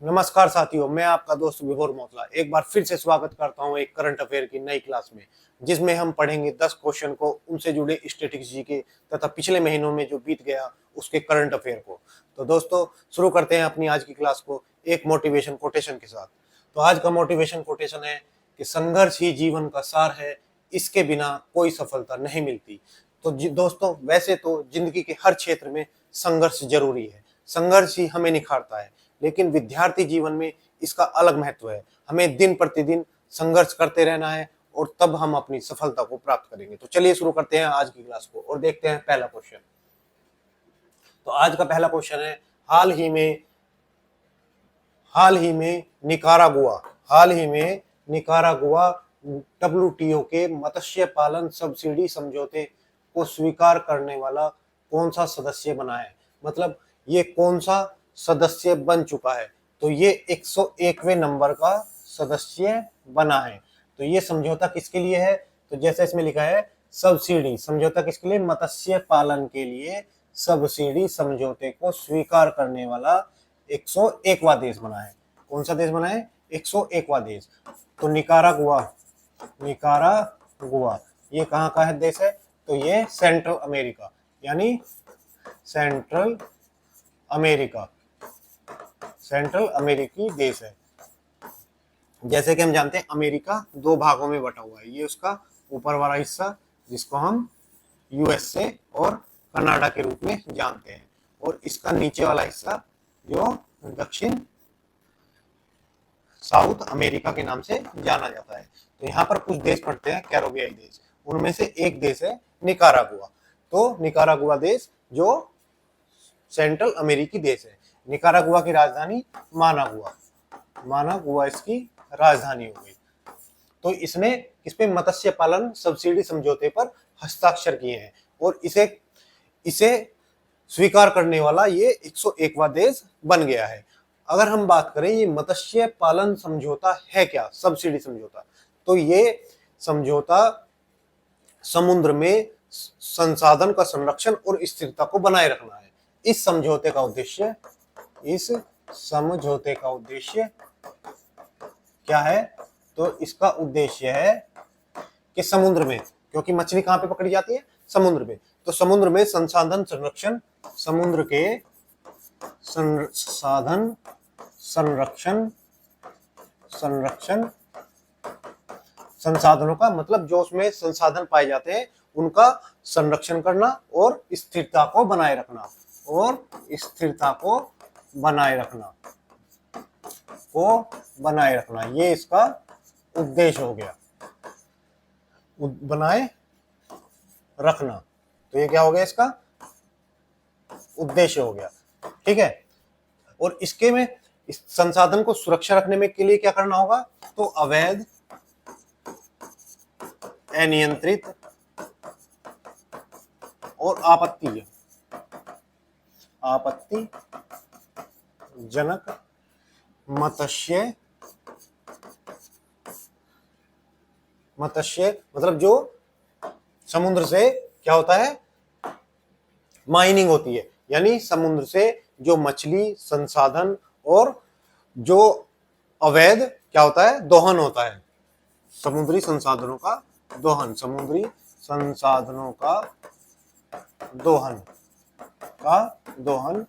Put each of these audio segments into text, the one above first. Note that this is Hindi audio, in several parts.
नमस्कार साथियों, मैं आपका दोस्त विभोर मोतला एक बार फिर से स्वागत करता हूं एक करंट अफेयर की नई क्लास में, जिसमें हम पढ़ेंगे 10 क्वेश्चन को, उनसे जुड़े स्टैटिस्टिक्स जी के तथा पिछले महीनों में जो बीत गया उसके करंट अफेयर को। तो दोस्तों शुरू करते हैं अपनी आज की क्लास को एक मोटिवेशन कोटेशन के साथ। तो आज का मोटिवेशन कोटेशन है कि संघर्ष ही जीवन का सार है, इसके बिना कोई सफलता नहीं मिलती। तो दोस्तों वैसे तो जिंदगी के हर क्षेत्र में संघर्ष जरूरी है, संघर्ष ही हमें निखारता है, लेकिन विद्यार्थी जीवन में इसका अलग महत्व है। हमें दिन प्रतिदिन संघर्ष करते रहना है और तब हम अपनी सफलता को प्राप्त करेंगे। तो चलिए शुरू करते हैं आज की क्लास को और देखते हैं पहला क्वेश्चन। तो आज का पहला क्वेश्चन है, हाल ही में निकारागुआ WTO के मत्स्य पालन सब्सिडी समझौते को स्वीकार करने वाला कौन सा सदस्य बना है। मतलब ये कौन सा सदस्य बन चुका है। तो ये 101वें नंबर का सदस्य बना है। तो ये समझौता किसके लिए है, तो जैसे इसमें लिखा है सब्सिडी समझौता किसके लिए, मत्स्य पालन के लिए सब्सिडी समझौते को स्वीकार करने वाला 101वां देश बना है। कौन सा देश बना है, 101वां देश। तो निकारागुआ ये कहाँ का है देश है, तो ये सेंट्रल अमेरिका यानी सेंट्रल अमेरिकी देश है। जैसे कि हम जानते हैं अमेरिका दो भागों में बटा हुआ है, ये उसका ऊपर वाला हिस्सा जिसको हम USA और कनाडा के रूप में जानते हैं, और इसका नीचे वाला हिस्सा जो दक्षिण साउथ अमेरिका के नाम से जाना जाता है। तो यहाँ पर कुछ देश पड़ते हैं कैरेबियाई देश, उनमें से एक देश है निकारागुआ। तो निकारागुआ देश जो सेंट्रल अमेरिकी देश है। निकारागुआ की राजधानी मानागुआ इसकी राजधानी हो गई। तो इसने इस पे मत्स्य पालन सब्सिडी समझौते पर हस्ताक्षर किए हैं और इसे स्वीकार करने वाला ये 101वां देश बन गया है। अगर हम बात करें ये मत्स्य पालन समझौता है क्या, सब्सिडी समझौता, तो ये समझौता समुद्र में संसाधन का संरक्षण और स्थिरता को बनाए रखना है। इस समझौते का उद्देश्य क्या है, तो इसका उद्देश्य है कि समुद्र में, क्योंकि मछली कहां पे पकड़ी जाती है, समुद्र में, तो समुद्र में संसाधन संरक्षण, समुद्र के संसाधन संरक्षण संसाधनों का मतलब जो उसमें संसाधन पाए जाते हैं उनका संरक्षण करना और स्थिरता को बनाए रखना, ये इसका उद्देश्य हो गया, बनाए रखना। तो ये क्या हो गया, इसका उद्देश्य हो गया, ठीक है। और इसके में इस संसाधन को सुरक्षा रखने में के लिए क्या करना होगा, तो अवैध, अनियंत्रित और आपत्तिजनक मत्स्य मतलब जो समुद्र से क्या होता है, माइनिंग होती है, यानी समुद्र से जो मछली संसाधन और जो अवैध क्या होता है, दोहन होता है, समुद्री संसाधनों का दोहन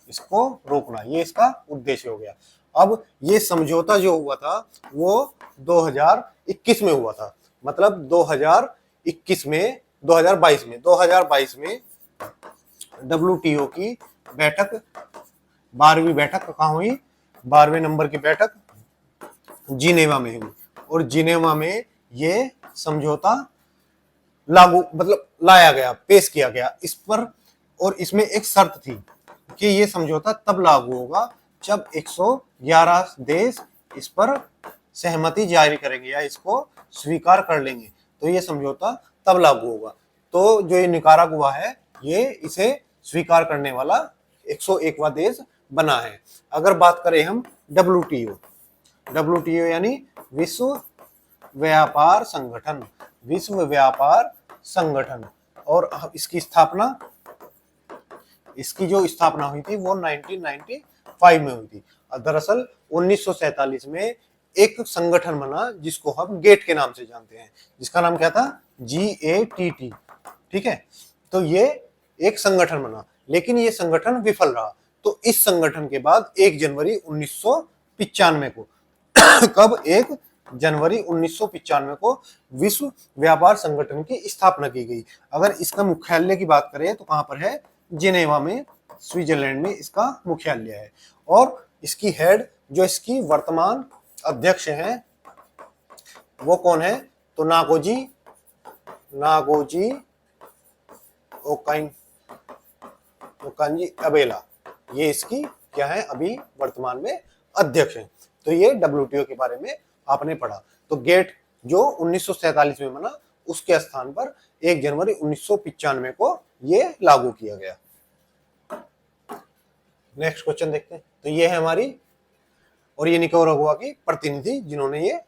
इसको रोकना, ये इसका उद्देश्य हो गया। अब ये समझौता जो हुआ था वो 2021 में हुआ था, मतलब 2022 में WTO की बैठक 12वीं बैठक कहाँ हुई, 12वें नंबर की बैठक जिनेवा में हुई, और जिनेवा में ये समझौता लाया गया, पेश किया गया इस पर। और इसमें एक शर्त थी कि ये समझौता तब लागू होगा जब 111 देश इस पर सहमति जारी करेंगे या इसको स्वीकार कर लेंगे, तो ये समझौता तब लागू होगा। तो जो ये निकारागुआ है ये इसे स्वीकार करने वाला 101वां देश बना है। अगर बात करें हम WTO यानी विश्व व्यापार संगठन, और इसकी जो स्थापना हुई थी वो 1994 1945 में हुई थी। दरअसल 1947 में एक संगठन बना जिसको हम गेट के नाम से जानते हैं, जिसका नाम क्या था, GATT। ठीक है, तो ये एक संगठन बना, लेकिन ये संगठन विफल रहा। तो इस संगठन के बाद 1 जनवरी 1995 को कब 1 जनवरी 1995 को विश्व व्यापार संगठन की स्थापना की गई। अगर इसका मुख्यालय की बात करें तो कहां पर है, जिनेवा में, स्विट्जरलैंड में इसका मुख्यालय है। और इसकी हेड, जो इसकी वर्तमान अध्यक्ष हैं, वो कौन है, तो नागोजी ओकांजी अबेला, ये इसकी क्या है, अभी वर्तमान में अध्यक्ष हैं। तो ये WTO के बारे में आपने पढ़ा। तो गेट जो 1947 में बना, उसके स्थान पर 1 जनवरी 1995 को ये लागू किया गया। नेक्स्ट क्वेश्चन देखते हैं। तो ये है हमारी, और ये निकारागुआ की प्रतिनिधि जिन्होंने ये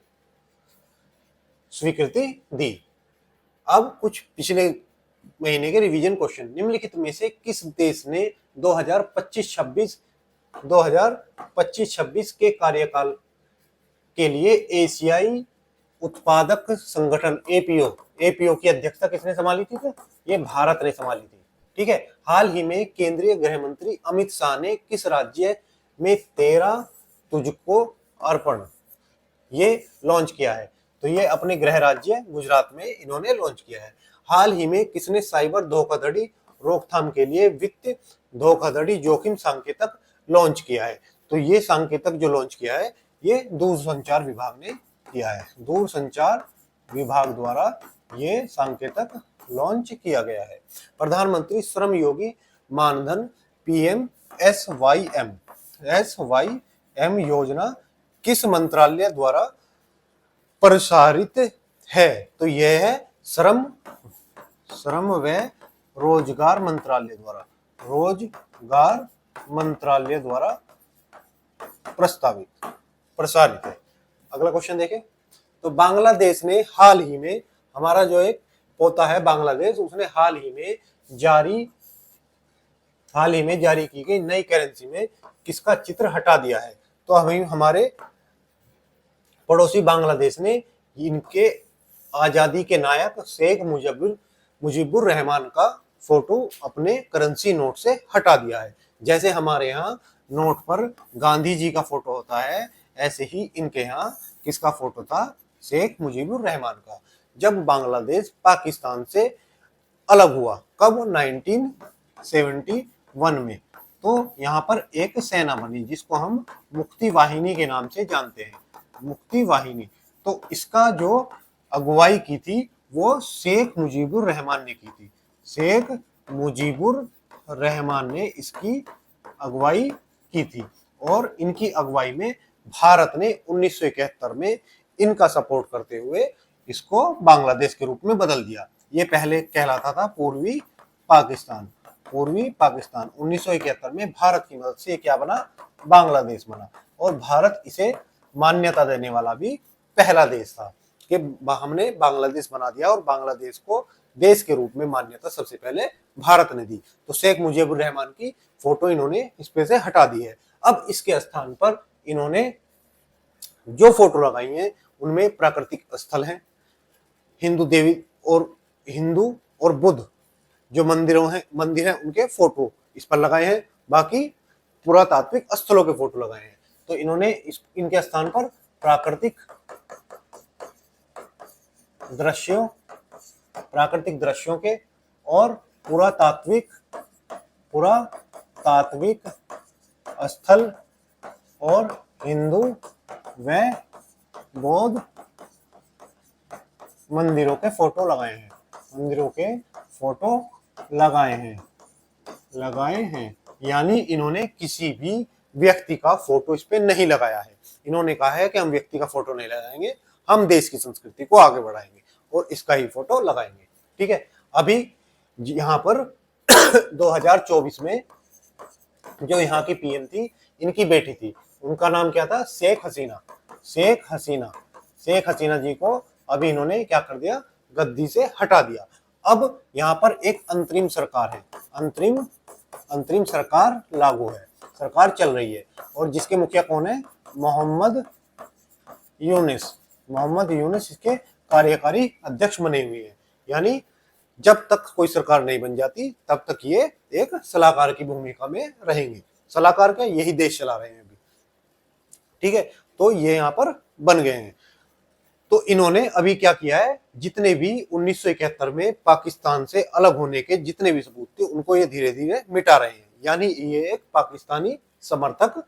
स्वीकृति दी। अब कुछ पिछले महीने के रिवीजन क्वेश्चन। निम्नलिखित में से किस देश ने 2025-26 के कार्यकाल के लिए एशियाई उत्पादक संगठन APO की अध्यक्षता किसने संभाली थी? ये भारत ने संभाली थी। ठीक है, हाल ही में केंद्रीय गृह मंत्री अमित शाह ने किस राज्य में 13 तुझको अर्पण ये लॉन्च किया है? तो ये अपने गृह राज्य गुजरात में इन्होंने लॉन्च किया है। हाल ही में किसने साइबर धोखाधड़ी रोकथाम के लिए वित्त धोखाधड़ी जोखिम सांकेतक लॉन्च किया है? तो ये सांकेतक जो लॉन्च किया है, ये दूरसंचार विभाग ने किया है। दूरसंचार विभाग द्वारा ये सांकेतक लॉन्च किया गया है। प्रधानमंत्री श्रम योगी मानधन SYM योजना किस मंत्रालय द्वारा प्रसारित है? तो यह है श्रम व रोजगार मंत्रालय द्वारा प्रसारित है। अगला क्वेश्चन देखें। तो बांग्लादेश ने हाल ही में, हमारा जो एक पोता है बांग्लादेश, उसने हाल ही में जारी की गई नई करेंसी में किसका चित्र हटा दिया है? तो हमारे पड़ोसी बांग्लादेश ने इनके आजादी के नायक शेख मुजीबुर रहमान का फोटो अपने करेंसी नोट से हटा दिया है। जैसे हमारे यहाँ नोट पर गांधी जी का फोटो होता है, ऐसे ही इनके यहाँ किसका फोटो था? शेख मुजीबुर रहमान का। जब बांग्लादेश पाकिस्तान से अलग हुआ, कब? 1971 में। तो यहाँ पर एक सेना बनी जिसको हम मुक्ति वाहिनी के नाम से जानते हैं, मुक्ति वाहिनी। तो इसका जो अगुवाई की थी वो शेख मुजीबुर रहमान ने की थी। शेख मुजीबुर रहमान ने इसकी अगुवाई की थी, और इनकी अगुवाई में भारत ने 1971 में इनका सपोर्ट करते हुए इसको बांग्लादेश के रूप में बदल दिया। ये पहले कहलाता था पूर्वी पाकिस्तान। 1971 में भारत की मदद से क्या बना? बांग्लादेश बना। और भारत इसे मान्यता देने वाला भी पहला देश था कि हमने बांग्लादेश बना दिया, और बांग्लादेश को देश के रूप में मान्यता सबसे पहले भारत ने दी। तो शेख मुजीबुर रहमान की फोटो इन्होंने इस पे से हटा दी है। अब इसके स्थान पर इन्होंने जो फोटो लगाई है उनमें प्राकृतिक स्थल हैं, हिंदू और बुद्ध जो मंदिर हैं उनके फोटो इस पर लगाए हैं। बाकी पुरातात्विक स्थलों के फोटो लगाए हैं। तो इन्होंने इनके स्थान पर प्राकृतिक दृश्यों के और पुरातात्विक स्थल और हिंदू व बौद्ध मंदिरों के फोटो लगाए हैं। यानी इन्होंने किसी भी व्यक्ति का फोटो इस पे नहीं लगाया है। इन्होंने कहा है कि हम व्यक्ति का फोटो नहीं लगाएंगे, हम देश की संस्कृति को आगे बढ़ाएंगे और इसका ही फोटो लगाएंगे। ठीक है, अभी यहाँ पर 2024 में जो यहाँ की PM थी, इनकी बेटी थी, उनका नाम क्या था? शेख हसीना जी को अभी इन्होंने क्या कर दिया? गद्दी से हटा दिया। अब यहाँ पर एक अंतरिम सरकार है, अंतरिम सरकार लागू है। सरकार चल रही है और जिसके मुखिया कौन है, मोहम्मद यूनिस। मोहम्मद यूनिस इसके कार्यकारी अध्यक्ष बने हुए हैं। यानी जब तक कोई सरकार नहीं बन जाती तब तक ये एक सलाहकार की भूमिका में रहेंगे। सलाहकार क्या, यही देश चला रहे हैं अभी, ठीक है। तो ये यहाँ पर बन गए हैं। तो इन्होंने अभी क्या किया है, जितने भी 1971 में पाकिस्तान से अलग होने के जितने भी सबूत थे उनको ये धीरे धीरे मिटा रहे हैं। यानी ये एक पाकिस्तानी समर्थक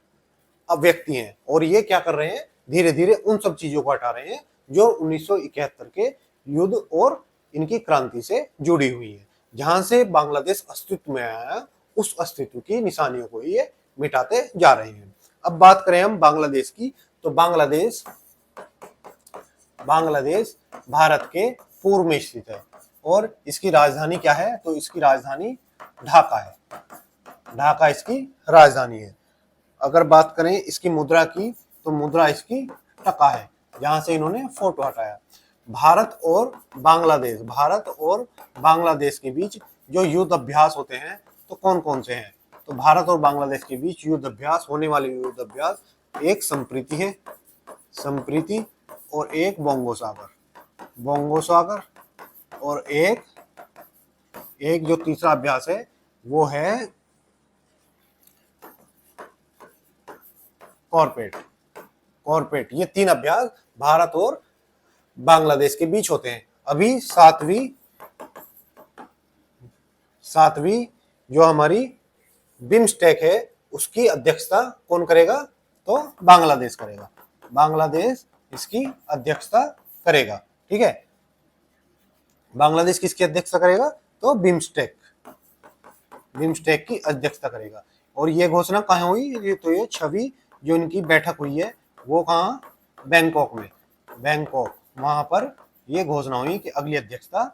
व्यक्ति हैं और ये क्या कर रहे हैं, धीरे धीरे उन सब चीजों को हटा रहे हैं जो 1971 के युद्ध और इनकी क्रांति से जुड़ी हुई है। जहां से बांग्लादेश अस्तित्व में आया उस अस्तित्व की निशानियों को ये मिटाते जा रहे हैं। अब बात करें हम बांग्लादेश की, तो बांग्लादेश भारत के पूर्व में स्थित है और इसकी राजधानी क्या है, तो इसकी राजधानी ढाका है। ढाका इसकी राजधानी है। अगर बात करें इसकी मुद्रा की, तो मुद्रा इसकी टका है, जहां से इन्होंने फोटो हटाया। भारत और बांग्लादेश के बीच जो युद्ध अभ्यास होते हैं तो कौन कौन से हैं, तो भारत और बांग्लादेश के बीच युद्ध अभ्यास, होने वाले युद्ध अभ्यास, एक संप्रीति है, संप्रीति, और एक बोंगो सागर, और एक जो तीसरा अभ्यास है वो है कॉर्पेट। ये 3 अभ्यास भारत और बांग्लादेश के बीच होते हैं। अभी सातवीं जो हमारी बिम्स्टेक है उसकी अध्यक्षता कौन करेगा, तो बांग्लादेश करेगा। बांग्लादेश इसकी अध्यक्षता करेगा, ठीक है। बांग्लादेश किसकी अध्यक्षता करेगा, तो बिम्स्टेक की अध्यक्षता करेगा। और ये घोषणा कहाँ हुई, तो ये 6वीं जो इनकी बैठक हुई है वो कहाँ, बैंकॉक में, वहां पर ये घोषणा हुई कि अगली अध्यक्षता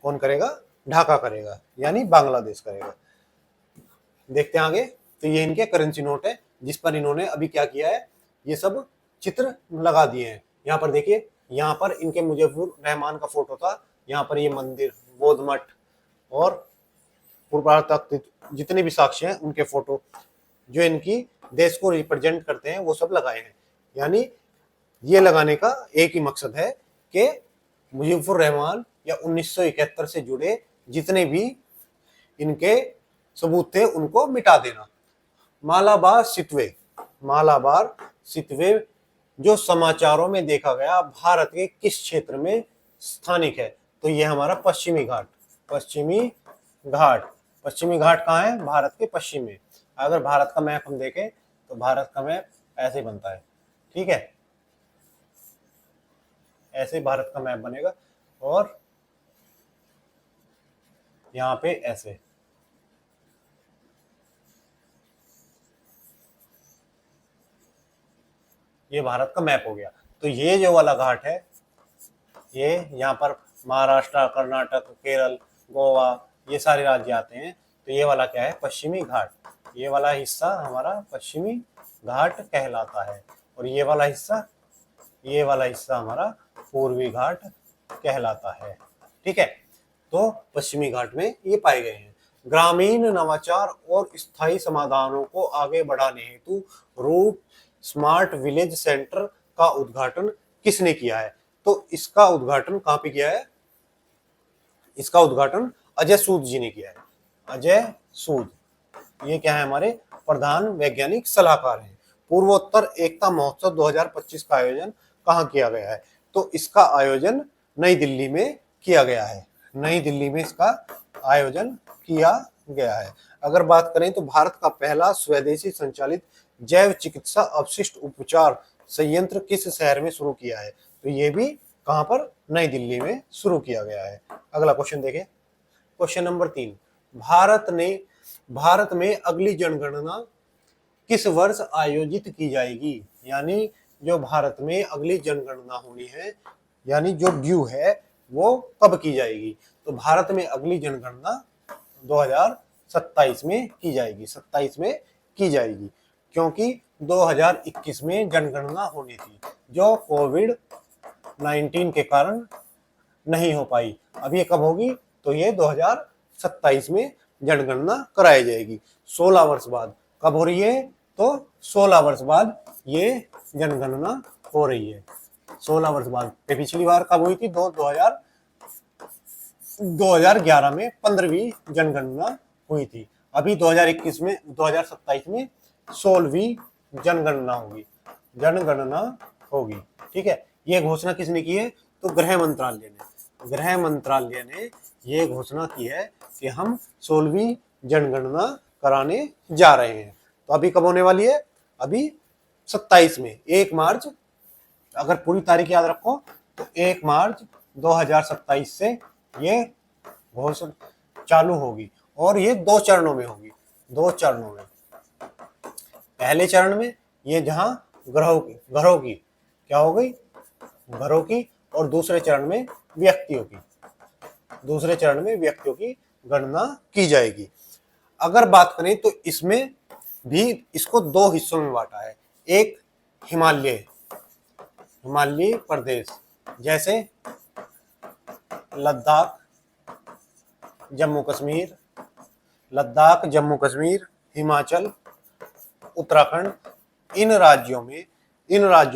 कौन करेगा, ढाका करेगा, यानी बांग्लादेश करेगा। देखते हैं आगे। तो ये इनके करेंसी नोट है जिस पर इन्होंने अभी क्या किया है, ये सब चित्र लगा दिए हैं। यहाँ पर देखिए, यहाँ पर इनके मुजीबुर रहमान का फोटो था, यहाँ पर ये मंदिर, बौद्ध मठ और पुरातत्व जितने भी साक्ष्य हैं उनके फोटो जो इनकी देश को रिप्रेजेंट करते हैं वो सब लगाए हैं। यानी ये लगाने का एक ही मकसद है कि मुजीबुर रहमान या 1971 से जुड़े जितने भी इनके सबूत थे उनको मिटा देना। मालाबार सितवे जो समाचारों में देखा गया भारत के किस क्षेत्र में स्थानिक है, तो ये हमारा पश्चिमी घाट कहाँ है, भारत के पश्चिम में। अगर भारत का मैप हम देखें तो भारत का मैप ऐसे बनता है, ठीक है, ऐसे भारत का मैप बनेगा और यहाँ पे ऐसे। ये भारत का मैप हो गया। तो ये जो वाला घाट है, ये यहाँ पर महाराष्ट्र, कर्नाटक, केरल, गोवा ये सारे राज्य आते हैं। तो ये वाला क्या है, पश्चिमी घाट। ये वाला हिस्सा हमारा पश्चिमी घाट कहलाता है और ये वाला हिस्सा हमारा पूर्वी घाट कहलाता है, ठीक है। तो पश्चिमी घाट में ये पाए गए हैं। ग्रामीण नवाचार और स्थायी समाधानों को आगे बढ़ाने हेतु रूट स्मार्ट विलेज सेंटर का उद्घाटन किसने किया है, तो इसका उद्घाटन कहाँ पे किया है, इसका उद्घाटन अजय सूद जी ने किया है। अजय सूद ये क्या है, हमारे प्रधान वैज्ञानिक सलाहकार हैं। पूर्वोत्तर एकता महोत्सव 2025 का आयोजन कहाँ किया गया है, तो इसका आयोजन नई दिल्ली में किया गया है। नई दिल्ली में इसका आयोजन किया गया है। अगर बात करें तो भारत का पहला स्वदेशी संचालित जैव चिकित्सा अवशिष्ट उपचार संयंत्र किस शहर में शुरू किया है, तो ये भी कहां पर, नई दिल्ली में शुरू किया गया है। अगला क्वेश्चन देखें, क्वेश्चन नंबर 3, भारत में अगली जनगणना किस वर्ष आयोजित की जाएगी, यानी जो भारत में अगली जनगणना होनी है, यानी जो ड्यू है वो कब की जाएगी, तो भारत में अगली जनगणना 2027 में की जाएगी, 27 में की जाएगी, क्योंकि 2021 में जनगणना होनी थी जो कोविड-19 के कारण नहीं हो पाई। अब ये कब होगी, तो ये 2027 में जनगणना कराई जाएगी, 16 वर्ष बाद। कब हो रही है, तो 16 वर्ष बाद ये जनगणना हो रही है। 16 वर्ष बाद। पिछली बार कब हुई थी? 2011 में 15वीं जनगणना हुई थी। अभी 2021 में 2027 में 16वीं जनगणना होगी। ठीक है, ये घोषणा किसने की है? तो गृह मंत्रालय ने ये घोषणा की है कि हम 16वीं जनगणना कराने जा रहे हैं। तो अभी कब होने वाली है? अभी 27 में 1 मार्च, अगर पूरी तारीख याद रखो तो 1 मार्च 2027 से ये घोषणा चालू होगी और ये 2 चरणों में होगी। 2 चरणों में। पहले चरण में ये जहां घरों की क्या हो गई? घरों की, और दूसरे चरण में व्यक्तियों की गणना की जाएगी। अगर बात करें तो इसमें भी इसको 2 हिस्सों में बांटा है। एक हिमालयी प्रदेश जैसे लद्दाख, जम्मू कश्मीर, हिमाचल, उत्तराखंड, इन राज्यों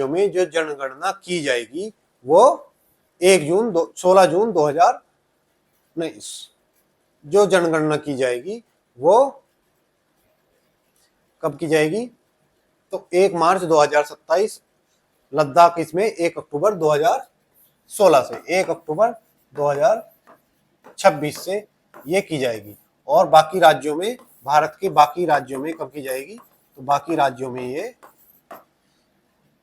में जो जनगणना की जाएगी वो 16 जून 2000 नहीं, जो जनगणना की जाएगी वो कब की जाएगी? तो 1 मार्च 2027, लद्दाख इसमें 1 अक्टूबर 2016 से 1 अक्टूबर 2026 से ये की जाएगी। और बाकी राज्यों में, भारत के बाकी राज्यों में कब की जाएगी? तो बाकी राज्यों में ये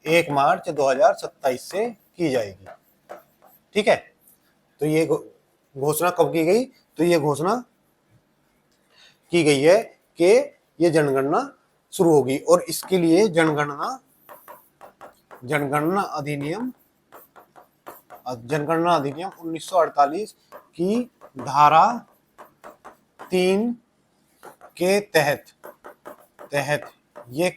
1 मार्च 2027 से की जाएगी। ठीक है, तो ये घोषणा कब की गई? तो ये घोषणा की गई है कि ये जनगणना शुरू होगी और इसके लिए जनगणना अधिनियम 1948 की धारा 3 के तहत ये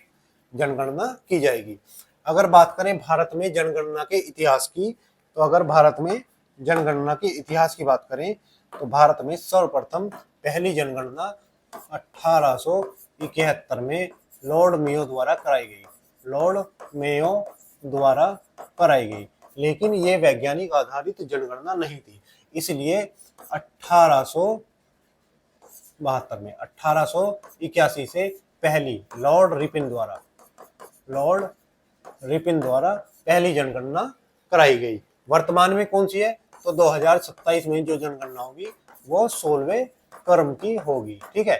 जनगणना की जाएगी। अगर बात करें भारत में जनगणना के इतिहास की, तो अगर भारत में जनगणना के इतिहास की बात करें तो भारत में सर्वप्रथम पहली जनगणना 1871 में लॉर्ड मेयो द्वारा कराई गई, लेकिन ये वैज्ञानिक आधारित जनगणना नहीं थी। इसलिए 1881 से पहली लॉर्ड रिपिन द्वारा पहली जनगणना कराई गई। वर्तमान में कौन सी है? तो 2027 में जो जनगणना होगी वो 16वें क्रम की होगी। ठीक है,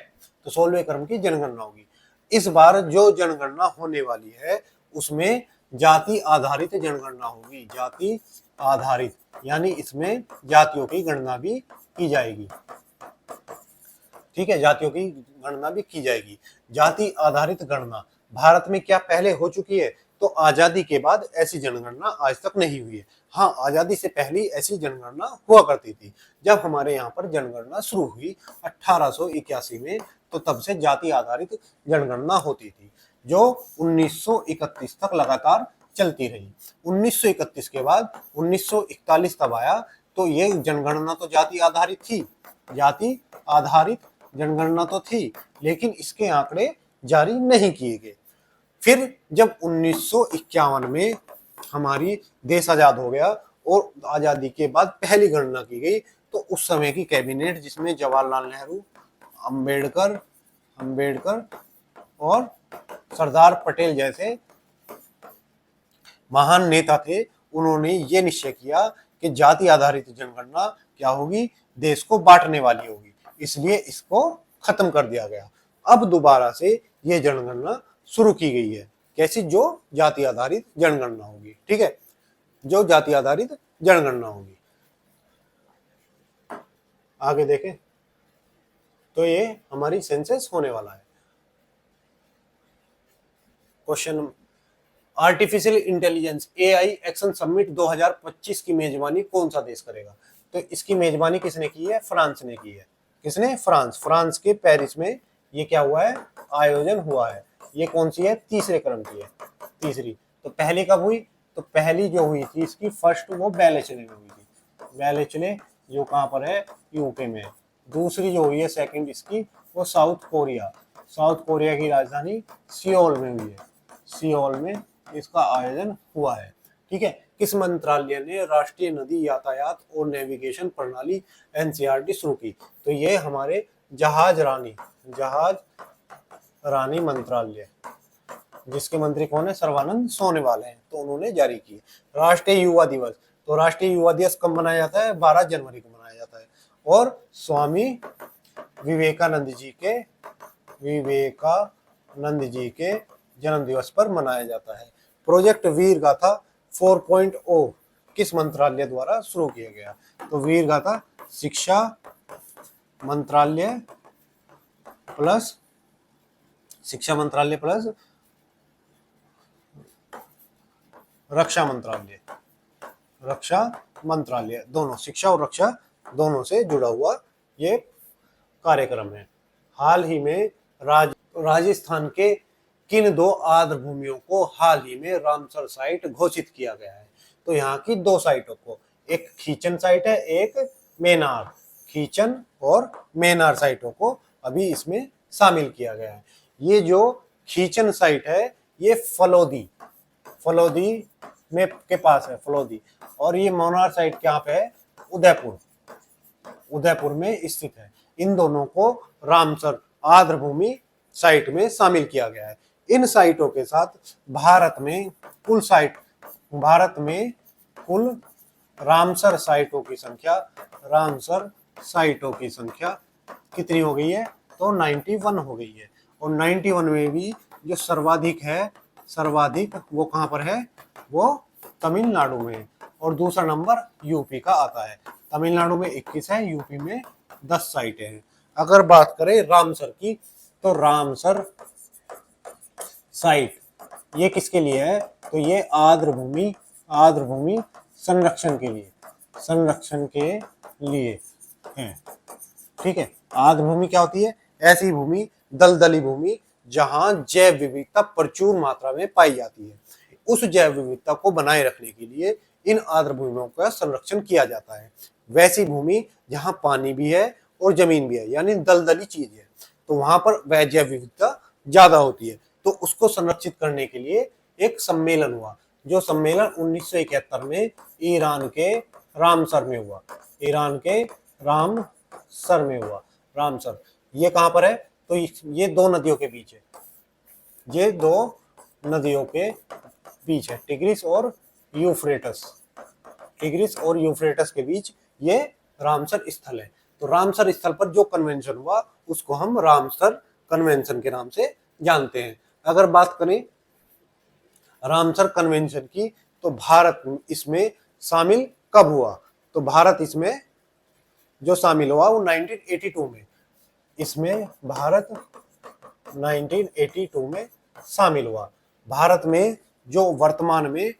तो 16वें क्रम की जनगणना होगी। इस बार जो जनगणना होने वाली है उसमें जाति आधारित जनगणना होगी। जाति आधारित यानी इसमें जातियों की गणना भी की जाएगी। ठीक है, जातियों की गणना भी की जाएगी। जाति आधारित गणना भारत में क्या पहले हो चुकी है? तो आजादी के बाद ऐसी जनगणना आज तक नहीं हुई है। हाँ, आजादी से पहले ऐसी जनगणना हुआ करती थी। जब हमारे यहाँ पर जनगणना शुरू हुई 1881 में, तो तब से जाति आधारित जनगणना होती थी जो 1931 तक लगातार चलती रही। 1931 के बाद 1941 तब आया, तो ये जनगणना तो जाति आधारित जनगणना तो थी, लेकिन इसके आंकड़े जारी नहीं किए गए। फिर जब 1951 में हमारी देश आजाद हो गया और आजादी के बाद पहली गणना की गई, तो उस समय की कैबिनेट जिसमें जवाहरलाल नेहरू, अंबेडकर और सरदार पटेल जैसे महान नेता थे, उन्होंने ये निश्चय किया कि जाति आधारित जनगणना क्या होगी? देश को बांटने वाली होगी, इसलिए इसको खत्म कर दिया गया। अब दोबारा से ये जनगणना शुरू की गई है। कैसी? जो जाति आधारित जनगणना होगी। ठीक है, जो जाति आधारित जनगणना होगी। आगे देखें तो ये हमारी सेंसस होने वाला है। Question, artificial intelligence AI action summit 2025 की मेजबानी कौन सा देश करेगा? तो इसकी मेजबानी किसने की है? फ्रांस ने की है। किसने? फ्रांस के पेरिस में ये क्या हुआ है? आयोजन हुआ है। ये कौन सी है? तीसरे क्रम की है, तीसरी। तो पहली कब हुई? तो पहली जो हुई थी इसकी फर्स्ट, वो बेलेचले में हुई थी। बेलेचले जो कहाँ पर है? यूके में। दूसरी जो हुई है सेकंड इसकी, वो साउथ कोरिया साउथ कोरिया की राजधानी सियोल में हुई है। सियोल में इसका आयोजन हुआ है। ठीक है। किस मंत्रालय ने राष्ट्रीय नदी यातायात और नेविगेशन प्रणाली एनसीआरटी शुरू की? तो ये हमारे जहाज रानी मंत्रालय, जिसके मंत्री कौन है? सर्बानंद सोनोवाल हैं, तो उन्होंने जारी की। राष्ट्रीय युवा दिवस, तो राष्ट्रीय युवा दिवस कब मनाया जाता है? 12 जनवरी को मनाया जाता है। और स्वामी विवेकानंद जी के जन्म दिवस पर मनाया जाता है। प्रोजेक्ट वीर गाथा 4.0 किस मंत्रालय द्वारा शुरू किया गया? तो वीर गाथा शिक्षा मंत्रालय प्लस रक्षा मंत्रालय, दोनों, शिक्षा और रक्षा दोनों से जुड़ा हुआ ये कार्यक्रम है। हाल ही में राजस्थान के किन 2 आर्द्र भूमियों को हाल ही में रामसर साइट घोषित किया गया है? तो यहाँ की 2 साइटों को, एक खीचन साइट है, एक मेनार, खीचन और मेनार साइटों को अभी इसमें शामिल किया गया है। ये जो खीचन साइट है ये फलोदी में के पास है, फलोदी। और ये मोनार साइट क्या पे है? उदयपुर में स्थित है। इन दोनों को रामसर आर्द्र भूमि साइट में शामिल किया गया है। इन साइटों के साथ भारत में कुल रामसर साइटों की संख्या कितनी हो गई है? तो 91 हो गई है। और 91 में भी जो सर्वाधिक वो कहां पर है? वो तमिलनाडु में। और दूसरा नंबर यूपी का आता है। तमिलनाडु में 21 है, यूपी में 10 साइटें हैं। अगर बात करें रामसर की, तो रामसर साइट ये किसके लिए है? तो ये आर्द्र भूमि संरक्षण के लिए है। ठीक है। आर्द्र भूमि क्या होती है? ऐसी भूमि, दलदली भूमि, जहां जैव विविधता प्रचुर मात्रा में पाई जाती है। उस जैव विविधता को बनाए रखने के लिए इन आर्द्र भूमियों का संरक्षण किया जाता है। वैसी भूमि जहां पानी भी है और जमीन भी है, यानी दलदली चीज है, तो वहां पर वह जैव विविधता ज्यादा होती है। तो उसको संरक्षित करने के लिए एक सम्मेलन हुआ, जो सम्मेलन 1971 में ईरान के रामसर में हुआ। रामसर ये कहां पर है? तो ये 2 नदियों के बीच है। टिग्रिस और यूफ्रेटस के बीच ये रामसर स्थल है। तो रामसर स्थल पर जो कन्वेंशन हुआ उसको हम रामसर कन्वेंशन के नाम से जानते हैं। अगर बात करें रामसर कन्वेंशन की, तो भारत इसमें शामिल कब हुआ? तो भारत इसमें जो शामिल हुआ वो 1982 में। इसमें भारत 1982 में शामिल हुआ। भारत में जो वर्तमान में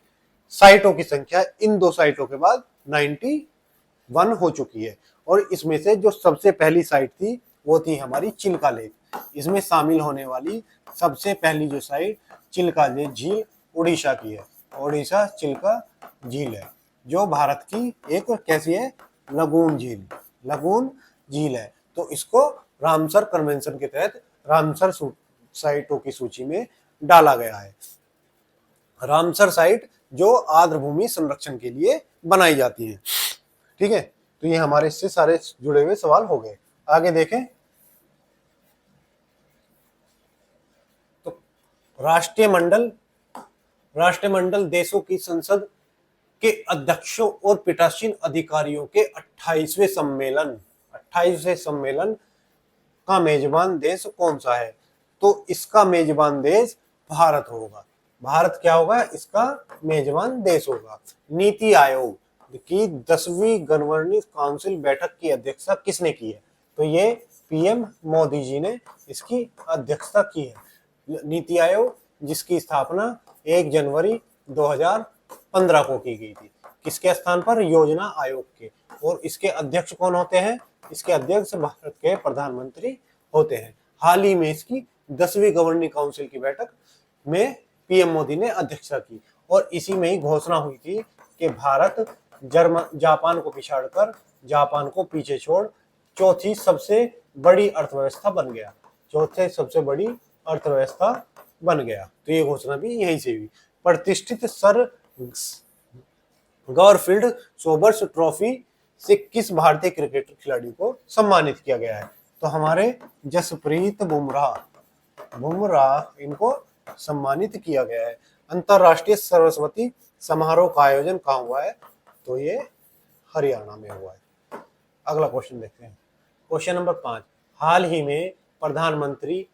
साइटों की संख्या इन 2 साइटों के बाद 91 हो चुकी है। और इसमें से जो सबसे पहली साइट थी वो थी हमारी चिल्का लेक। इसमें शामिल होने वाली सबसे पहली जो साइट चिल्का लेक झील उड़ीसा की है। उड़ीसा चिल्का झील है, जो भारत की एक कैसी है? लगून झील है। तो इसको रामसर कन्वेंशन के तहत रामसर साइटों की सूची में डाला गया है। रामसर साइट जो आर्द्र भूमि संरक्षण के लिए बनाई जाती है। ठीक है। तो ये हमारे इससे सारे जुड़े हुए सवाल हो गए। आगे देखें तो राष्ट्रमंडल देशों की संसद के अध्यक्षों और पीठासीन अधिकारियों के 28वें सम्मेलन का मेजबान देश कौन सा है? तो इसका मेजबान देश भारत होगा। भारत क्या होगा? इसका मेजबान देश होगा। नीति आयोग की 10वीं गवर्निंग काउंसिल बैठक की अध्यक्षता किसने की है? तो ये पीएम मोदी जी ने इसकी अध्यक्षता की है। नीति आयोग जिसकी स्थापना 1 जनवरी 2015 को की गई थी। किसके स्थान पर? योजना आयोग के। और इसके अध्यक्ष कौन होते हैं? इसके अध्यक्ष भारत के प्रधानमंत्री होते हैं। हाल ही में इसकी 10वीं गवर्निंग काउंसिल की बैठक में पीएम मोदी ने अध्यक्षता की। और इसी में ही घोषणा हुई थी कि भारत जापान को पिछाड़कर, जापान को पीछे छोड़ चौथी सबसे बड़ी अर्थव्यवस्था बन गया। चौथे सबसे बड़ी अर्थव्यवस्था बन गया। तो ये घोषणा भी यहीं से हुई। प्रतिष्ठित सर गॉरफील्ड सोबर्स ट्रॉफी से किस भारतीय क्रिकेट खिलाड़ी को सम्मानित किया गया है? तो हमारे जसप्रीत बुमराह इनको सम्मानित किया गया है। अंतरराष्ट्रीय सरस्वती समारोह का आयोजन कहाँ हुआ है? तो ये हरियाणा में हुआ है। अगला क्वेश्चन देखते हैं। क्वेश्चन नंबर 5, हाल ही में प्रधानमंत्री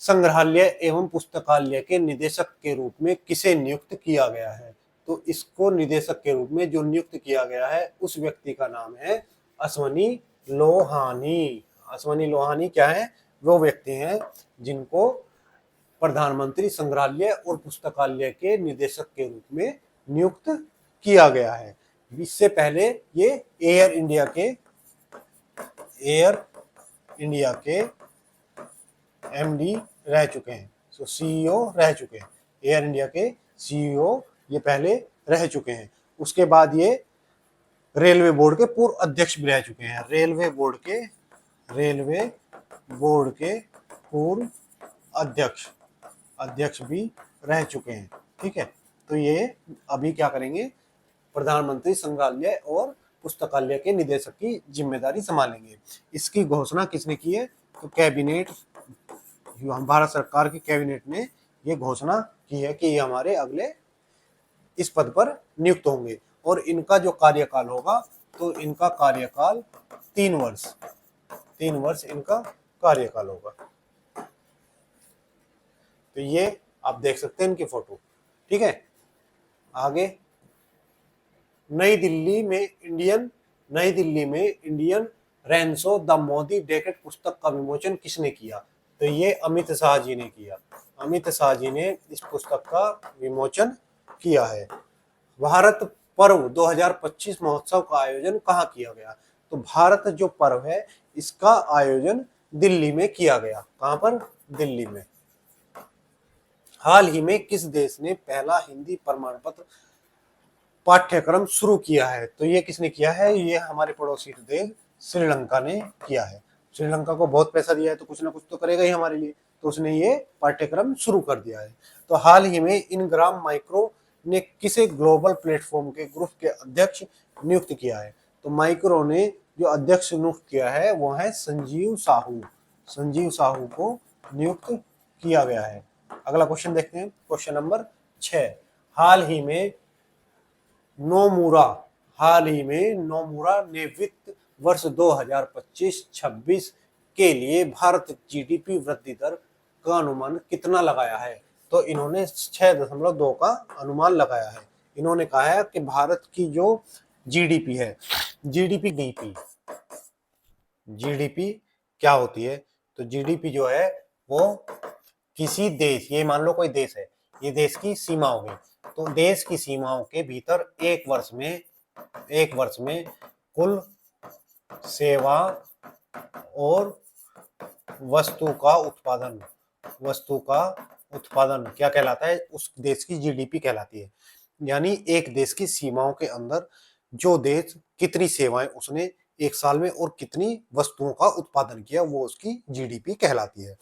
संग्रहालय एवं पुस्तकालय के निदेशक के रूप में किसे नियुक्त किया गया है? तो इसको निदेशक के रूप में जो नियुक्त किया गया है उस व्यक्ति का नाम है अश्वनी लोहानी। अश्वनी लोहानी क्या है? वो व्यक्ति हैं जिनको प्रधानमंत्री संग्रहालय और पुस्तकालय के निदेशक के रूप में नियुक्त किया गया है। इससे पहले ये एयर इंडिया के एमडी रह चुके हैं, सो सीईओ रह चुके हैं। एयर इंडिया के सीईओ ये पहले रह चुके हैं। उसके बाद ये रेलवे बोर्ड के पूर्व अध्यक्ष भी रह चुके हैं। रेलवे बोर्ड के पूर्व अध्यक्ष भी रह चुके हैं। ठीक है, तो ये अभी क्या करेंगे? प्रधानमंत्री संग्रहालय और पुस्तकालय के निदेशक की जिम्मेदारी संभालेंगे। इसकी घोषणा किसने की है? तो कैबिनेट, भारत सरकार की कैबिनेट ने ये घोषणा की है कि ये हमारे अगले इस पद पर नियुक्त होंगे और इनका जो कार्यकाल होगा तो इनका कार्यकाल 3 वर्ष इनका कार्यकाल होगा। तो ये आप देख सकते हैं इनकी फोटो। ठीक है, आगे नई दिल्ली में इंडियन रैंसो द मोदी डेकेड पुस्तक का विमोचन किसने किया? तो ये अमित शाह जी ने किया। अमित शाह जी ने इस पुस्तक का विमोचन किया है। भारत पर्व 2025 महोत्सव का आयोजन कहाँ किया गया? तो भारत जो पर्व है इसका आयोजन दिल्ली में किया गया। कहाँ पर? दिल्ली में। हाल ही में किस देश ने पहला हिंदी प्रमाण पत्र पाठ्यक्रम शुरू किया है? तो ये किसने किया है? ये हमारे पड़ोसी देश श्रीलंका ने किया है। श्रीलंका को बहुत पैसा दिया है तो कुछ ना कुछ तो करेगा ही हमारे लिए, तो उसने ये पाठ्यक्रम शुरू कर दिया है। तो हाल ही में इनग्राम माइक्रो ने किसे ग्लोबल प्लेटफॉर्म के ग्रुप के अध्यक्ष नियुक्त किया है? तो माइक्रो ने जो अध्यक्ष नियुक्त किया है वो है संजीव साहू को नियुक्त किया गया है। अगला क्वेश्चन देखते हैं, क्वेश्चन नंबर 6, हाल ही में नोमुरा ने वित्त वर्ष 2025-26 के लिए भारत जीडीपी वृद्धि दर का अनुमान कितना लगाया है? तो इन्होंने 6.2 का अनुमान लगाया है। इन्होंने कहा है कि भारत की जो जीडीपी है, जीडीपी क्या होती है? तो जीडीपी जो है वो किसी देश, ये मान लो कोई देश है, ये देश की सीमा हो गई, तो देश की सीमाओं के भीतर एक वर्ष में कुल सेवा और वस्तु का उत्पादन क्या कहलाता है? उस देश की जीडीपी कहलाती है। यानी एक देश की सीमाओं के अंदर जो देश कितनी सेवाएं उसने एक साल में और कितनी वस्तुओं का उत्पादन किया वो उसकी जीडीपी कहलाती है।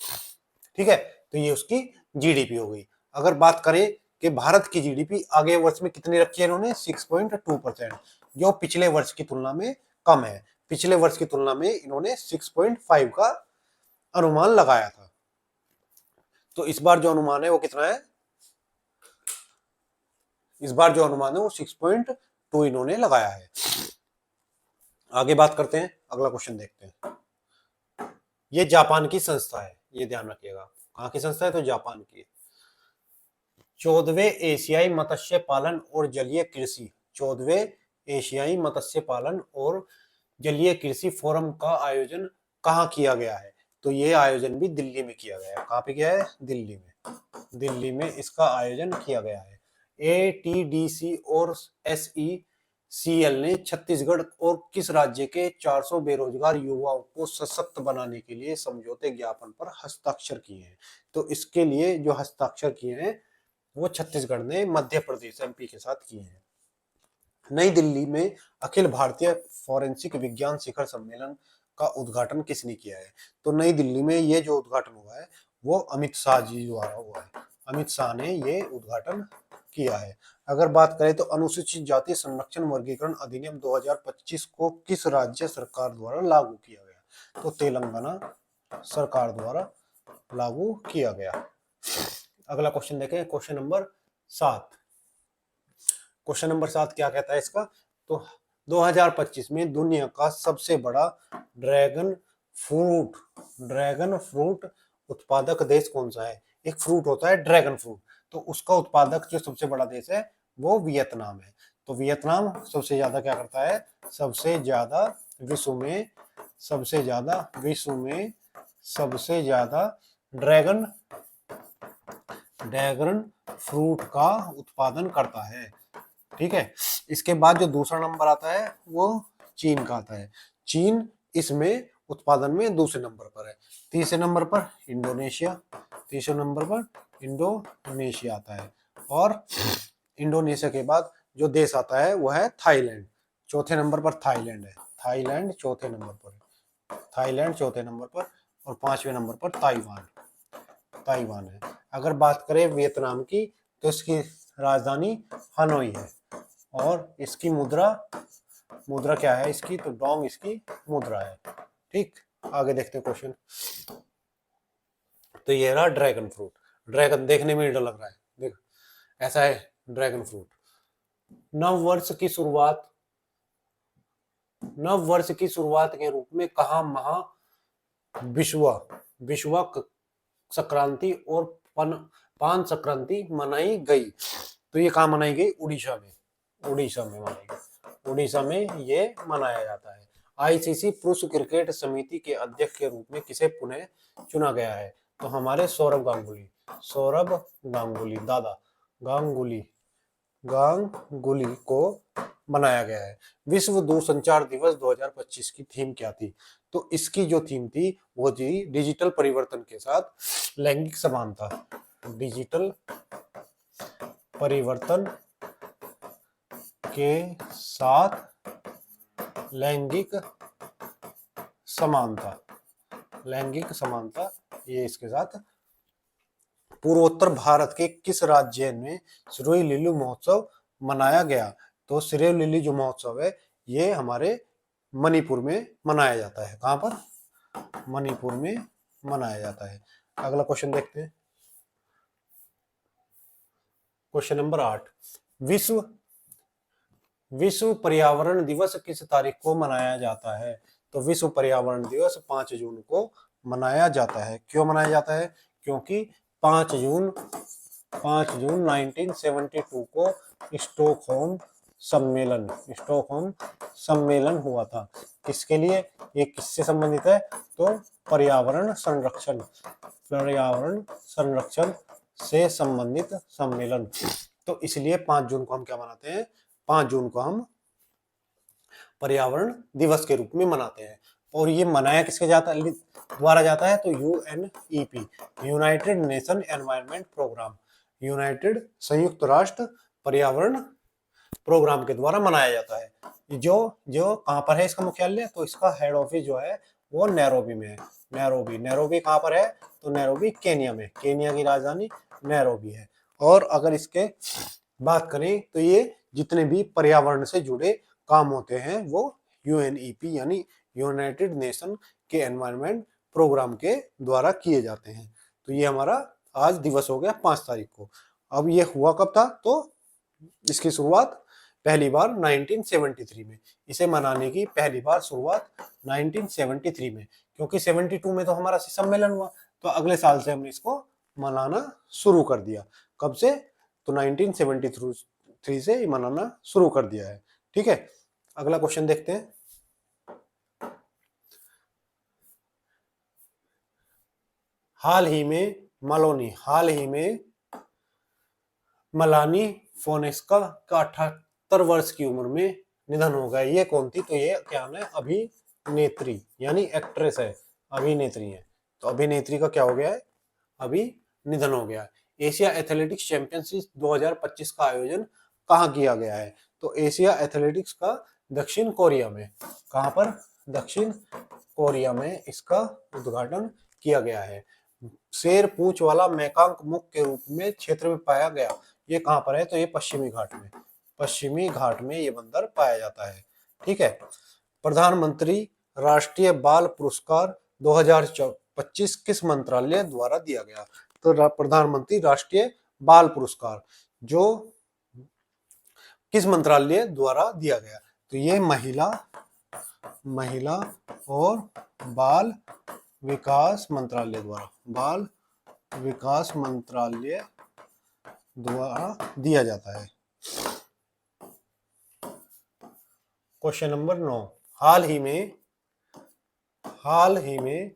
ठीक है, तो ये उसकी जीडीपी हो गई। अगर बात करें कि भारत की जीडीपी आगे वर्ष में कितनी रखी है इन्होंने? 6.2%, जो पिछले वर्ष की तुलना में कम है। पिछले वर्ष की तुलना में इन्होंने 6.5 का अनुमान लगाया था। तो इस बार जो अनुमान है वो कितना है? इस बार जो अनुमान है वो 6.2 इन्होंने लगाया है। आगे बात करते हैं, अगला क्वेश्चन देखते हैं। ये जापान की संस्था है, ये ध्यान रखिएगा। कहाँ की संस्था है? तो जापान की। 14वें एशियाई मत्स्य पालन और जलीय कृषि फोरम का आयोजन कहाँ किया गया है? तो ये आयोजन भी दिल्ली में किया गया है। कहाँ पे किया है? दिल्ली में इसका आयोजन किया गया है। एटीडीसी और एसईसीएल ने छत्तीसगढ़ और किस राज्य के 400 बेरोजगार युवाओं को सशक्त बनाने के लिए समझौते ज्ञापन पर हस्ताक्षर किए हैं? तो इसके लिए जो हस्ताक्षर किए हैं वो छत्तीसगढ़ ने मध्य प्रदेश एमपी के साथ किए हैं। नई दिल्ली में अखिल भारतीय फोरेंसिक विज्ञान शिखर सम्मेलन का उद्घाटन किसने किया है? तो नई दिल्ली में ये जो उद्घाटन हुआ है वो अमित शाह जी द्वारा हुआ है। अमित शाह ने ये उद्घाटन किया है। अगर बात करें तो अनुसूचित जाति संरक्षण वर्गीकरण अधिनियम 2025 को किस राज्य सरकार द्वारा लागू किया गया? तो तेलंगाना सरकार द्वारा लागू किया गया। अगला क्वेश्चन देखें, क्वेश्चन नंबर 7। क्वेश्चन नंबर 7 क्या कहता है इसका? तो 2025 में दुनिया का सबसे बड़ा ड्रैगन फ्रूट उत्पादक देश कौन सा है? एक फ्रूट होता है ड्रैगन फ्रूट, तो उसका उत्पादक जो सबसे बड़ा देश है वो वियतनाम है। तो वियतनाम सबसे ज्यादा क्या करता है? सबसे ज्यादा विश्व में सबसे ज्यादा ड्रैगन फ्रूट का उत्पादन करता है। ठीक है। इसके बाद जो दूसरा नंबर आता है वो चीन का आता है। चीन इसमें उत्पादन में दूसरे नंबर पर है। तीसरे नंबर पर इंडोनेशिया आता है। और इंडोनेशिया के बाद जो देश आता है वो है थाईलैंड। चौथे नंबर पर थाईलैंड है। थाईलैंड चौथे नंबर पर और पांचवें नंबर पर ताइवान है। अगर बात करें वियतनाम की तो इसकी राजधानी हनोई है और इसकी मुद्रा क्या है इसकी? तो डोंग इसकी मुद्रा है। ठीक, आगे देखते हैं क्वेश्चन। तो ये रहा ड्रैगन फ्रूट। ड्रैगन देखने में डर लग रहा है, देख ऐसा है ड्रैगन फ्रूट। नव वर्ष की शुरुआत के रूप में कहा विश्व संक्रांति और पान संक्रांति मनाई गई? तो ये कहाँ मनाई गई? उड़ीसा में ये मनाया जाता है। आईसीसी पुरुष क्रिकेट समिति के अध्यक्ष के रूप में किसे पुनः चुना गया है? तो हमारे सौरभ गांगुली दादा गांगुली को बनाया गया है। विश्व दूरसंचार दिवस 2025 की थीम क्या थी? तो इसकी जो थीम थी वो थी डिजिटल परिवर्तन के साथ लैंगिक समानता। डिजिटल परिवर्तन के साथ लैंगिक समानता ये इसके साथ। पूर्वोत्तर भारत के किस राज्य में सिरोही लिली महोत्सव मनाया गया? तो सिरोही लिली जो महोत्सव है ये हमारे मणिपुर में मनाया जाता है। कहां पर? मणिपुर में मनाया जाता है। अगला क्वेश्चन देखते हैं, क्वेश्चन नंबर 8। विश्व पर्यावरण दिवस किस तारीख को मनाया जाता है? तो विश्व पर्यावरण दिवस 5 जून को मनाया जाता है। क्यों मनाया जाता है? क्योंकि 5 जून 1972 को स्टॉकहोम सम्मेलन हुआ था। किसके लिए? ये किससे संबंधित है? तो पर्यावरण संरक्षण से संबंधित सम्मेलन। तो इसलिए 5 जून को हम क्या मनाते हैं? 5 जून को हम पर्यावरण दिवस के रूप में मनाते हैं। और ये मनाया किसके द्वारा जाता है? तो UNEP, United Nation Environment Programme, संयुक्त राष्ट्र पर्यावरण प्रोग्राम के द्वारा मनाया जाता है। जो कहां पर है इसका मुख्यालय? तो इसका हेड ऑफिस जो है वो नैरोबी में है। नैरोबी कहां पर है? तो नैरोबी केनिया में। केनिया की राजधानी नैरोबी है। और अगर इसके बात करें तो ये जितने भी पर्यावरण से जुड़े काम होते हैं वो यूएनईपी यानी यूनाइटेड नेशन के एनवायरनमेंट प्रोग्राम के द्वारा किए जाते हैं। तो ये हमारा आज दिवस हो गया 5 तारीख को। अब ये हुआ कब था? तो इसकी शुरुआत पहली बार 1973 में, इसे मनाने की पहली बार शुरुआत 1973 में, क्योंकि 72 में तो हमारा सम्मेलन हुआ, तो अगले साल से हमने इसको मनाना शुरू कर दिया। कब से? तो 1973 से मनाना शुरू कर दिया है। ठीक है, अगला क्वेश्चन देखते हैं। हाल ही में मलानी फोनेस्का का 78 वर्ष की उम्र में निधन हो गया। ये कौन थी? तो ये क्या है? अभिनेत्री यानी एक्ट्रेस है, अभिनेत्री है। तो अभिनेत्री का क्या हो गया है? अभी निधन हो गया। एशिया एथलेटिक्स चैंपियनशिप 2025 का आयोजन कहाँ किया गया है? तो एशिया एथलेटिक्स का दक्षिण कोरिया में। कहां पर? दक्षिण कोरिया में इसका उद्घाटन किया गया है। शेर पूंछ वाला मेकांग मुख के रूप में क्षेत्र में पाया गया, ये कहां पर है? तो ये पश्चिमी घाट में, पश्चिमी घाट में ये बंदर पाया जाता है। ठीक है। प्रधानमंत्री राष्ट्रीय बाल पुरस्कार 2025 किस मंत्रालय द्वारा दिया गया? तो प्रधानमंत्री राष्ट्रीय बाल पुरस्कार जो किस मंत्रालय द्वारा दिया गया? तो ये महिला और बाल विकास मंत्रालय द्वारा, बाल विकास मंत्रालय द्वारा दिया जाता है। क्वेश्चन नंबर 9, हाल ही में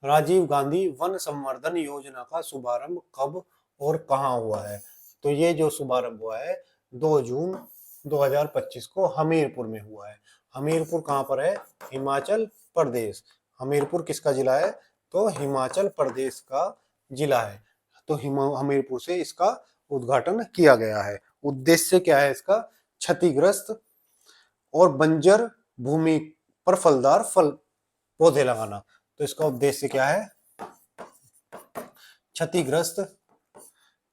राजीव गांधी वन संवर्धन योजना का शुभारंभ कब और कहां हुआ है? तो ये जो शुभारंभ हुआ है 2 जून 2025 को हमीरपुर में हुआ है। हमीरपुर कहां पर है? हिमाचल प्रदेश। हमीरपुर किसका जिला है? तो हिमाचल प्रदेश का जिला है। तो हमीरपुर से इसका उद्घाटन किया गया है। उद्देश्य क्या है इसका? क्षतिग्रस्त और बंजर भूमि पर फलदार पौधे लगाना। तो इसका उद्देश्य क्या है?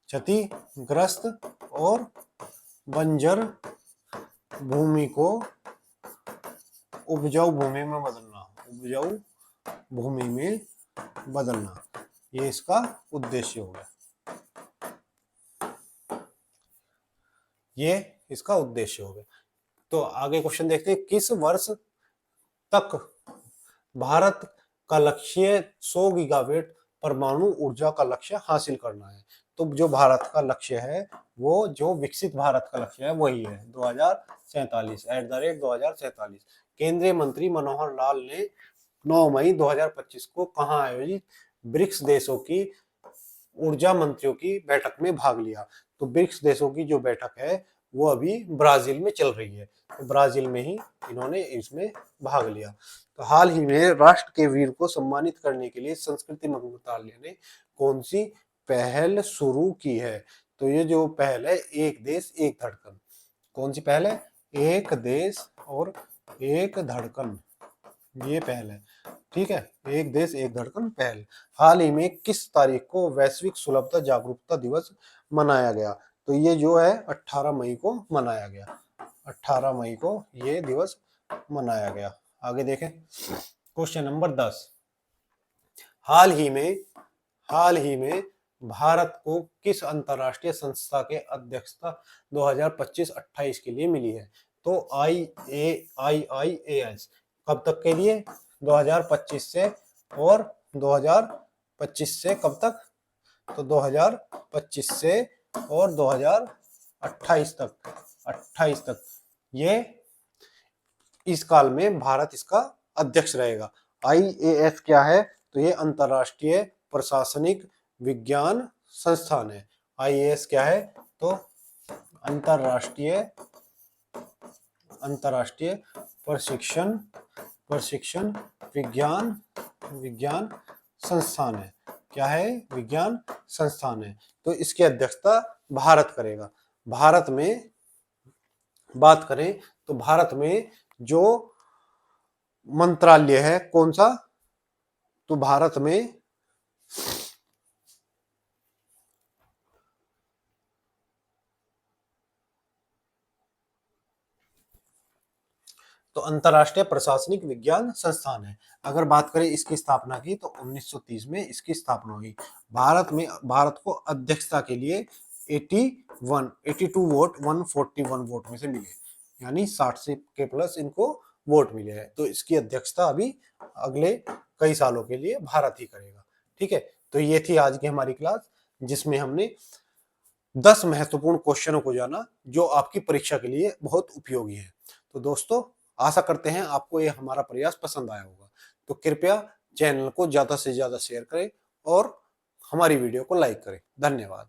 क्षतिग्रस्त और बंजर भूमि को उपजाऊ भूमि में बदलना, ये इसका उद्देश्य होगा। ये इसका उद्देश्य होगा। तो आगे क्वेश्चन देखते हैं, किस वर्ष तक भारत का लक्ष्य 100 गीगावाट परमाणु ऊर्जा का लक्ष्य हासिल करना है? तो जो भारत का लक्ष्य है वो जो विकसित भारत का लक्ष्य है वही है 2047 केंद्रीय मंत्री मनोहर लाल ने 9 मई 2025 को कहां आयोजित ब्रिक्स देशों की ऊर्जा मंत्रियों की बैठक में भाग लिया? तो ब्रिक्स देशों की जो बैठक है वो अभी ब्राजील में चल रही है। तो ब्राजील में ही इन्होंने इसमें भाग लिया। तो हाल ही में राष्ट्र के वीर को सम्मानित करने के लिए संस्कृति मंत्रालय ने कौन सी पहल शुरू की है? तो ये जो पहल है एक देश एक धड़कन। कौन सी पहल है? एक देश और एक धड़कन, ये पहल है। ठीक है, एक देश एक धड़कन पहल। हाल ही में किस तारीख को वैश्विक सुलभता जागरूकता दिवस मनाया गया? तो ये जो है 18 मई को मनाया गया। 18 मई को ये दिवस मनाया गया। आगे देखें क्वेश्चन नंबर 10, हाल ही में भारत को किस अंतरराष्ट्रीय संस्था के अध्यक्षता 2025-28 के लिए मिली है? तो IAIAS कब तक के लिए? 2025 से, और 2025 से कब तक? तो 2025 से और 2028 तक ये इस काल में भारत इसका अध्यक्ष रहेगा। IAS क्या है? तो ये अंतरराष्ट्रीय प्रशासनिक विज्ञान संस्थान है। IAS क्या है? तो अंतरराष्ट्रीय प्रशिक्षण विज्ञान संस्थान है। क्या है? विज्ञान संस्थान है। तो इसकी अध्यक्षता भारत करेगा। भारत में बात करें तो भारत में जो मंत्रालय है कौन सा? तो भारत में तो अंतरराष्ट्रीय प्रशासनिक विज्ञान संस्थान है। अगर बात करें इसकी स्थापना की तो 1930 में इसकी स्थापना हुई। भारत को अध्यक्षता के लिए 82 वोट 141 वोट में से मिले, यानी 60 से के प्लस इनको वोट मिले हैं। तो इसकी अध्यक्षता अभी अगले कई सालों के लिए भारत ही करेगा। ठीक है, तो ये थी आज की हमारी क्लास जिसमें हमने 10 महत्वपूर्ण क्वेश्चनों को जाना जो आपकी परीक्षा के लिए बहुत उपयोगी है। तो दोस्तों आशा करते हैं आपको ये हमारा प्रयास पसंद आया होगा। तो कृपया चैनल को ज्यादा से ज्यादा शेयर करें और हमारी वीडियो को लाइक करें। धन्यवाद।